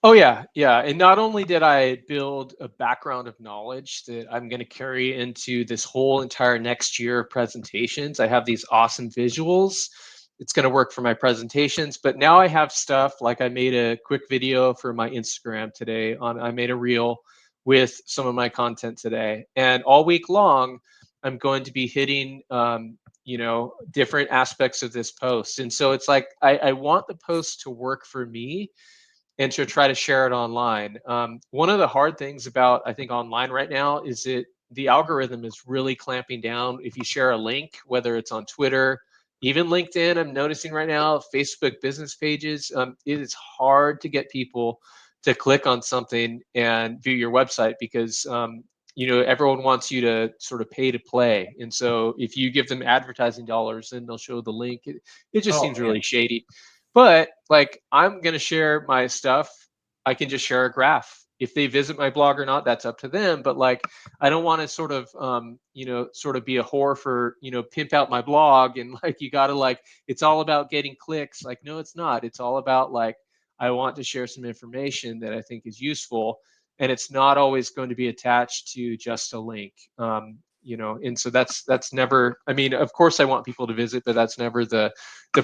Oh yeah, yeah. And not only did I build a background of knowledge that I'm going to carry into this whole entire next year of presentations. I have these awesome visuals. It's going to work for my presentations, but now I have stuff like I made a quick video for my Instagram today. I made a reel with some of my content today, and all week long I'm going to be hitting different aspects of this post. And so it's like I want the post to work for me and to try to share it online. One of the hard things about, I think, online right now is that the algorithm is really clamping down. If you share a link, whether it's on Twitter, even LinkedIn, I'm noticing right now, Facebook business pages, it is hard to get people to click on something and view your website, because everyone wants you to sort of pay to play. And so if you give them advertising dollars, then they'll show the link. It just Oh seems man. really shady. But like, I'm going to share my stuff. I can just share a graph. If they visit my blog or not, that's up to them. But like, I don't want to sort of, sort of be a whore for, pimp out my blog. And like, you got to like, it's all about getting clicks. Like, no, it's not. It's all about like, I want to share some information that I think is useful. And it's not always going to be attached to just a link. And so that's never, I mean, of course I want people to visit, but that's never the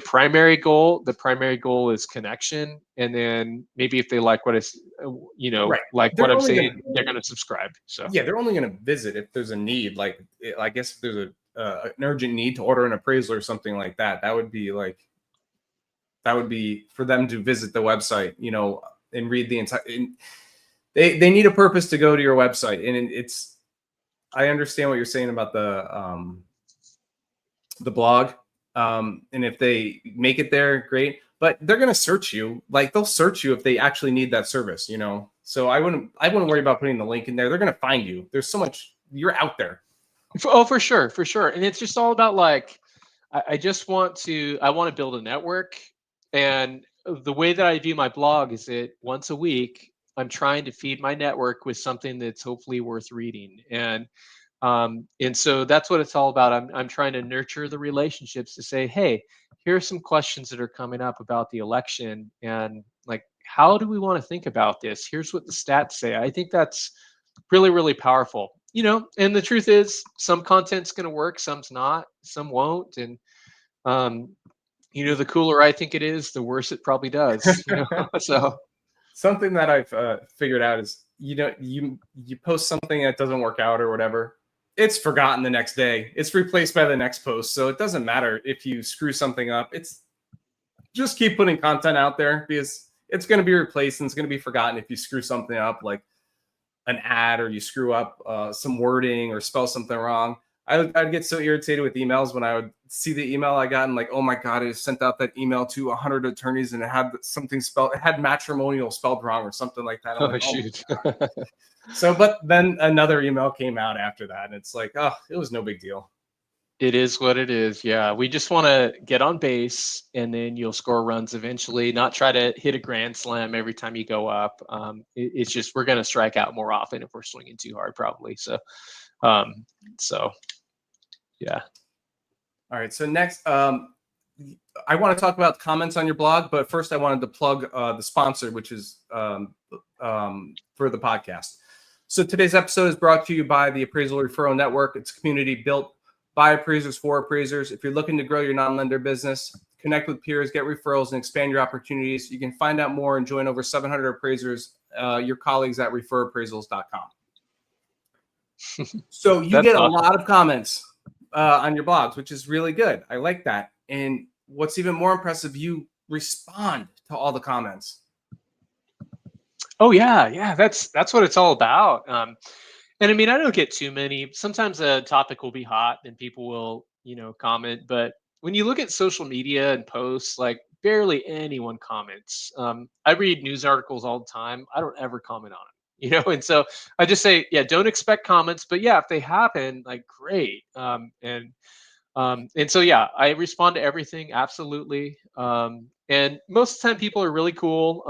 primary goal. The primary goal is connection. And then maybe if they like what Right. like what They're I'm only gonna, saying, they're going to subscribe. So yeah, they're only going to visit if there's a need. Like, I guess if there's an urgent need to order an appraisal or something like that, that would be for them to visit the website, and read the entire. They need a purpose to go to your website, and it's. I understand what you're saying about the blog, and if they make it there, great. But they're going to search you. Like, they'll search you if they actually need that service. So I wouldn't worry about putting the link in there. They're going to find you. There's so much. You're out there. Oh, for sure, for sure. And it's just all about like, I want to build a network. And the way that I view my blog is that once a week, I'm trying to feed my network with something that's hopefully worth reading. And so that's what it's all about. I'm trying to nurture the relationships to say, hey, here are some questions that are coming up about the election, and like, how do we want to think about this? Here's what the stats say. I think that's really, really powerful. And the truth is, some content's going to work, some's not, some won't, and um, the cooler I think it is, the worse it probably does. So Something that I've figured out is, you post something that doesn't work out or whatever, it's forgotten the next day. It's replaced by the next post. So it doesn't matter if you screw something up. It's just keep putting content out there, because it's going to be replaced and it's going to be forgotten if you screw something up, like an ad, or you screw up some wording or spell something wrong. I'd get so irritated with emails when I would see the email I got and like, oh my God, I sent out that email to 100 attorneys and it had something spelled, it had matrimonial spelled wrong or something like that. I'm oh like, oh. shoot. So, but then another email came out after that, and it's like, oh, it was no big deal. It is what it is. Yeah, we just want to get on base, and then you'll score runs eventually. Not try to hit a grand slam every time you go up. It's just we're going to strike out more often if we're swinging too hard, probably. Um, so yeah. All right. So next, I want to talk about comments on your blog, but first I wanted to plug the sponsor, which is for the podcast. So today's episode is brought to you by the Appraisal Referral Network. It's a community built by appraisers for appraisers. If you're looking to grow your non-lender business, connect with peers, get referrals, and expand your opportunities, you can find out more and join over 700 appraisers, your colleagues at referappraisals.com. So you get a lot of comments on your blogs, which is really good. I like that. And what's even more impressive, you respond to all the comments. Oh yeah, that's what it's all about. And I mean, I don't get too many. Sometimes a topic will be hot and people will, comment. But when you look at social media and posts, like barely anyone comments. I read news articles all the time. I don't ever comment on them, And so I just say, yeah, don't expect comments. But yeah, if they happen, like great. And so yeah, I respond to everything, absolutely. And most of the time, people are really cool.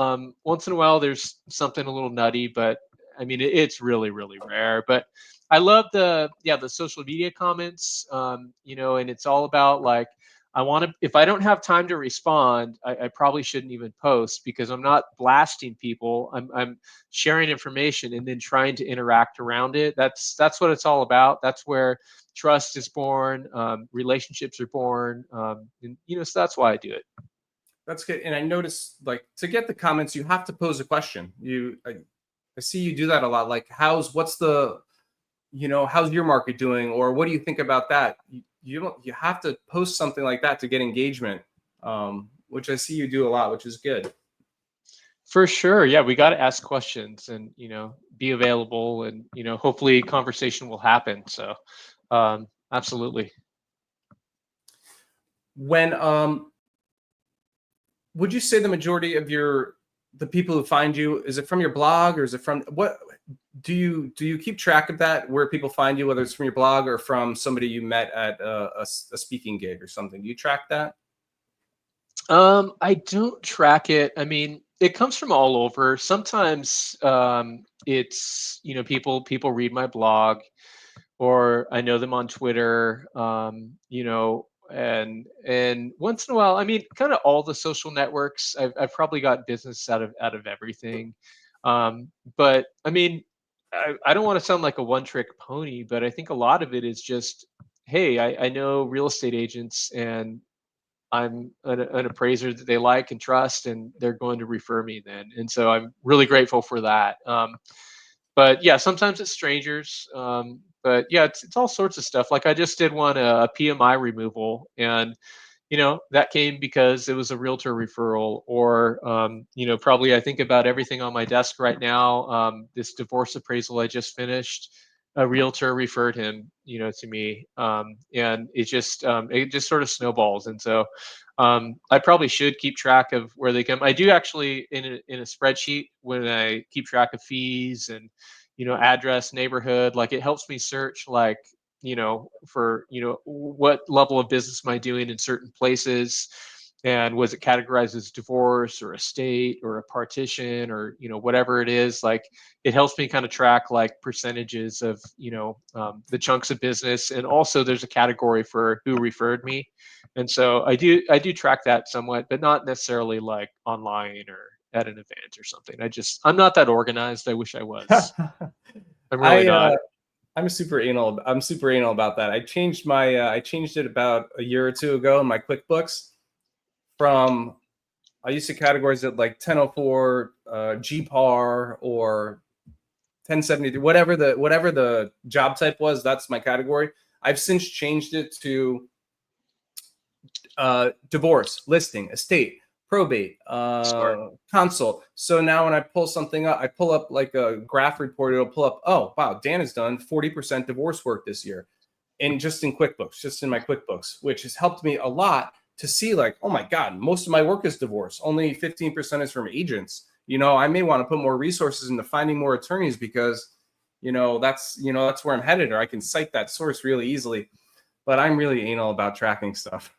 Once in a while, there's something a little nutty, but I mean, it's really, really rare. But I love the social media comments. And it's all about like, I want to. If I don't have time to respond, I probably shouldn't even post, because I'm not blasting people. I'm sharing information and then trying to interact around it. That's what it's all about. That's where trust is born, relationships are born, and so that's why I do it. That's good. And I noticed, like, to get the comments, you have to pose a question. I see you do that a lot. Like, how's your market doing, or what do you think about that? You have to post something like that to get engagement, which I see you do a lot, which is good. For sure, yeah, we got to ask questions and be available, and hopefully conversation will happen. So absolutely. When would you say the majority of the people who find you, is it from your blog, or is it from what? Do you keep track of that, where people find you, whether it's from your blog or from somebody you met at a speaking gig or something? Do you track that? I don't track it. I mean, it comes from all over. Sometimes it's people read my blog, or I know them on Twitter. And once in a while, I mean, kind of all the social networks. I've probably got business out of everything. But I mean, I don't want to sound like a one-trick pony, but I think a lot of it is just, hey, I know real estate agents, and I'm an appraiser that they like and trust, and they're going to refer me then. And so I'm really grateful for that. But yeah, sometimes it's strangers. But yeah, it's all sorts of stuff. Like I just did one, a PMI removal, and that came because it was a realtor referral. Or probably I think about everything on my desk right now. This divorce appraisal I just finished, a realtor referred him to me, and it just sort of snowballs. And so I probably should keep track of where they come. I do actually in a spreadsheet, when I keep track of fees and address, neighborhood, like it helps me search like for, what level of business am I doing in certain places? And was it categorized as divorce or estate or a partition or, whatever it is? Like, it helps me kind of track like percentages of, the chunks of business. And also there's a category for who referred me. And so I do track that somewhat, but not necessarily like online or at an event or something. I'm not that organized. I wish I was. I'm really I not. I'm super anal. I'm super anal about that. I changed it about a year or two ago in my QuickBooks from I used to categorize it like 1004 GPAR or 1073, whatever the job type was. That's my category. I've since changed it to divorce, listing, estate, probate, Smart. consult. So now when I pull something up, I pull up like a graph report. It'll pull up, oh wow, Dan has done 40% divorce work this year, and just in QuickBooks, just in my QuickBooks, which has helped me a lot to see like, oh my God, most of my work is divorce. Only 15% is from agents. I may want to put more resources into finding more attorneys because, that's where I'm headed, or I can cite that source really easily. But I'm really anal about tracking stuff.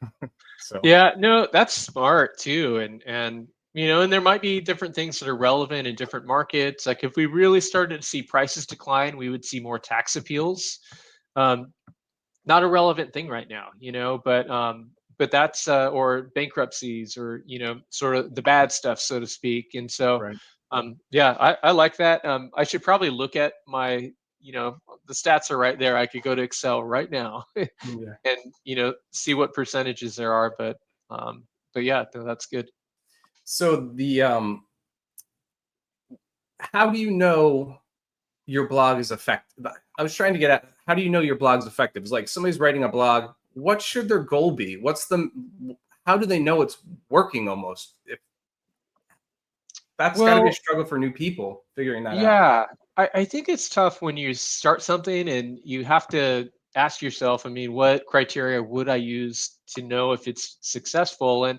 So Yeah, no, that's smart too. And there might be different things that are relevant in different markets. Like if we really started to see prices decline, we would see more tax appeals. Um, Not a relevant thing right now, but that's or bankruptcies or sort of the bad stuff, so to speak. And so right. yeah, I like that. I should probably look at my, the stats are right there. I could go to Excel right now Yeah. and see what percentages there are. But yeah, no, that's good. So how do you know your blog is effective? I was trying to get at how do you know your blog's effective? It's like somebody's writing a blog. What should their goal be? How do they know it's working almost? If that's got to be a Well, struggle for new people figuring that out. yeah, I think it's tough when you start something and you have to ask yourself, I mean, what criteria would I use to know if it's successful? And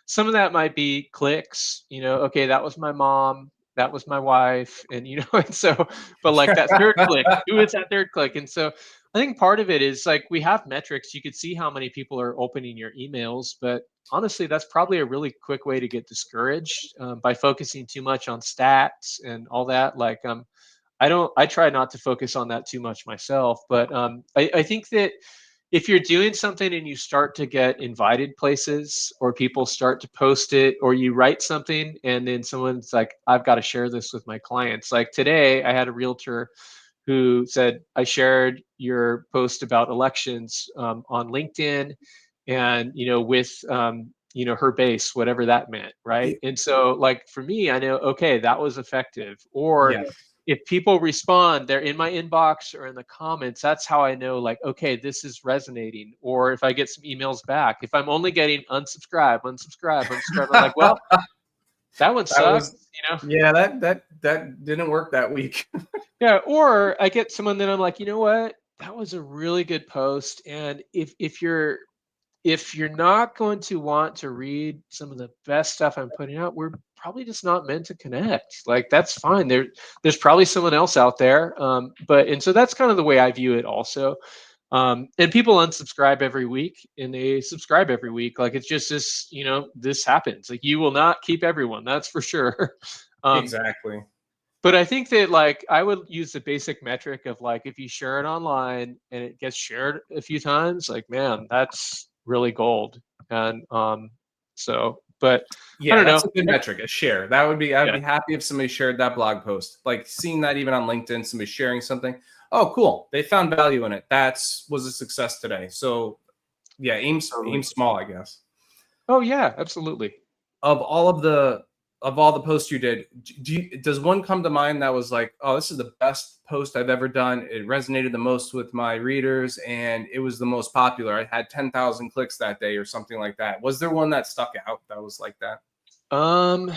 some of that might be clicks, okay, that was my mom, that was my wife, and and so, but like that third click, who is that third click? And so I think part of it is like we have metrics. You could see how many people are opening your emails, but honestly, that's probably a really quick way to get discouraged by focusing too much on stats and all that. Like, I try not to focus on that too much myself, but I think that if you're doing something and you start to get invited places or people start to post it or you write something and then someone's like, I've got to share this with my clients. Like today, I had a realtor who said, I shared your post about elections on LinkedIn and, with, her base, whatever that meant. Right. Y- And so like for me, I know, okay, that was effective. Or Yes. if people respond, they're in my inbox or in the comments, that's how I know, like, okay, this is resonating. Or if I get some emails back, if I'm only getting unsubscribe, unsubscribe, unsubscribe, I'm like, well, that one That was sucked. yeah, that didn't work that week. Yeah, or I get someone that I'm like, you know what? That was a really good post. And if you're not going to want to read some of the best stuff I'm putting out, we're probably just not meant to connect. Like that's fine. There's probably someone else out there. And so that's kind of the way I view it also. And people unsubscribe every week and they subscribe every week. Like it's just this, this happens. Like you will not keep everyone, that's for sure. um, Exactly. but I think that like I would use the basic metric of like if you share it online and it gets shared a few times, like man, that's really gold. And but I Yeah, don't that's know. a good metric, a share. I'd Yeah. be happy if somebody shared that blog post. Like seeing that even on LinkedIn, somebody sharing something. Oh, cool. They found value in it. Was a success today. So yeah, aim Totally. small, I guess. Oh yeah, absolutely. Of all the posts you did, does one come to mind that was like, oh, this is the best post I've ever done. It resonated the most with my readers, and it was the most popular. I had 10,000 clicks that day, or something like that. Was there one that stuck out that was like that? Um,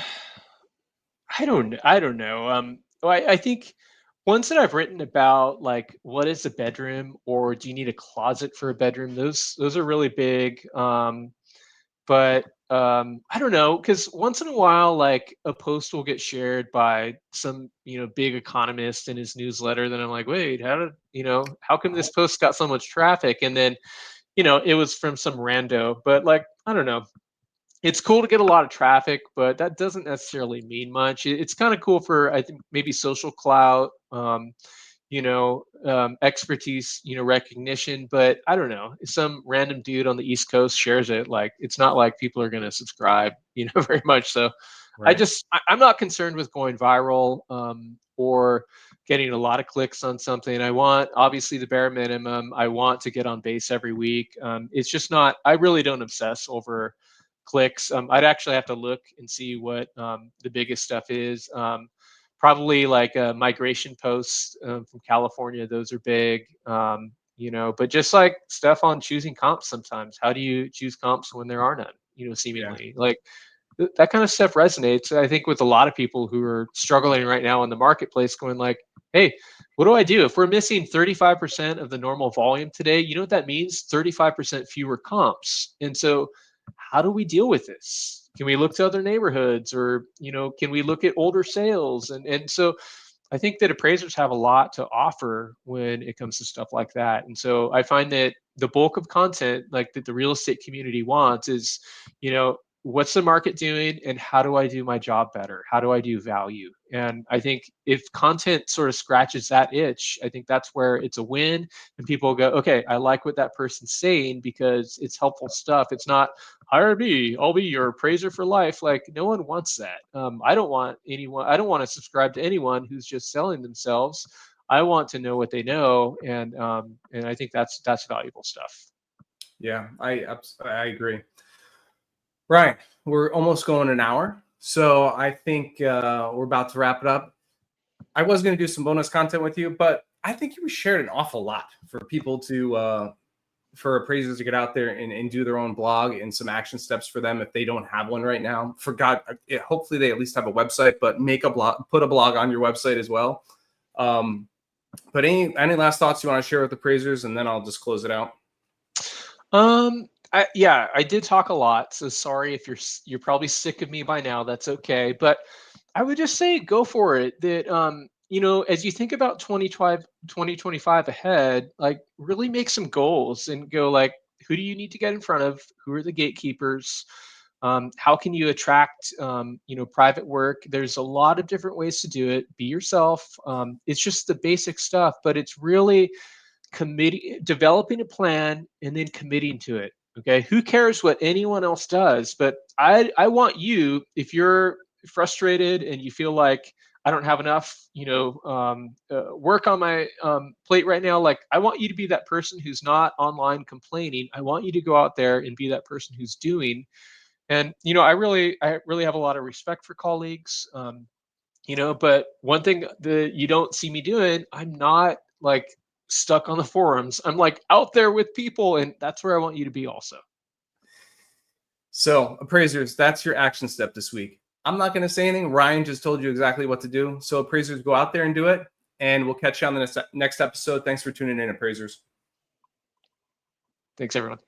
I don't know. Well, I think ones that I've written about, like what is a bedroom, or do you need a closet for a bedroom? Those are really big. But I don't know, because once in a while, like a post will get shared by some, big economist in his newsletter. Then I'm like, wait, how come this post got so much traffic? And then, it was from some rando, but like, I don't know. It's cool to get a lot of traffic, but that doesn't necessarily mean much. It's kind of cool for, I think, maybe social clout, expertise, recognition. But I don't know, if some random dude on the East Coast shares it, like, it's not like people are going to subscribe, very much. So Right. I'm not concerned with going viral, or getting a lot of clicks on something. I want, obviously, the bare minimum. I want to get on base every week. It's just not, I really don't obsess over clicks. I'd actually have to look and see what the biggest stuff is. Probably like migration posts from California. Those are big. But just like stuff on choosing comps sometimes. How do you choose comps when there are none? Yeah. Seemingly like that kind of stuff resonates, I think, with a lot of people who are struggling right now in the marketplace, going like, hey, what do I do if we're missing 35% of the normal volume today? You know what that means? 35% fewer comps. And so how do we deal with this? Can we look to other neighborhoods, or can we look at older sales? And so I think that appraisers have a lot to offer when it comes to stuff like that. And so I find that the bulk of content, like, that the real estate community wants is, what's the market doing, and how do I do my job better? How do I do value? And I think if content sort of scratches that itch, I think that's where it's a win. And people go, okay, I like what that person's saying because it's helpful stuff. It's not, hire me, I'll be your appraiser for life. Like, no one wants that. I don't want to subscribe to anyone who's just selling themselves. I want to know what they know. And I think that's valuable stuff. Yeah, I agree. Ryan, we're almost going an hour, so I think we're about to wrap it up. I was going to do some bonus content with you, but I think you shared an awful lot for people to, for appraisers to get out there and do their own blog, and some action steps for them if they don't have one right now. For God, hopefully they at least have a website, but make a blog, put a blog on your website as well. But any last thoughts you want to share with appraisers, and then I'll just close it out. I did talk a lot, so sorry if you're probably sick of me by now. That's okay, but I would just say go for it. That as you think about 2025 ahead, like, really make some goals and go like, who do you need to get in front of? Who are the gatekeepers? How can you attract private work? There's a lot of different ways to do it. Be yourself. It's just the basic stuff, but it's really developing a plan and then committing to it. Okay, who cares what anyone else does? But I want you, if you're frustrated and you feel like, I don't have enough work on my plate right now, like, I want you to be that person who's not online complaining. I want you to go out there and be that person who's doing. And I really have a lot of respect for colleagues. But one thing that you don't see me doing, I'm not like stuck on the forums. I'm like out there with people, and that's where I want you to be also. So, appraisers, that's your action step this week. I'm not going to say anything. Ryan just told you exactly what to do. So, appraisers, go out there and do it, and we'll catch you on the next episode. Thanks for tuning in, appraisers. Thanks, everyone.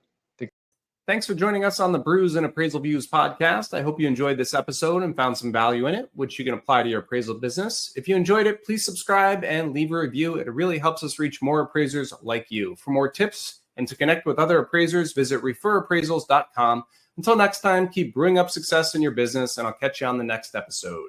Thanks for joining us on the Brews and Appraisal Views podcast. I hope you enjoyed this episode and found some value in it, which you can apply to your appraisal business. If you enjoyed it, please subscribe and leave a review. It really helps us reach more appraisers like you. For more tips and to connect with other appraisers, visit referappraisals.com. Until next time, keep brewing up success in your business, and I'll catch you on the next episode.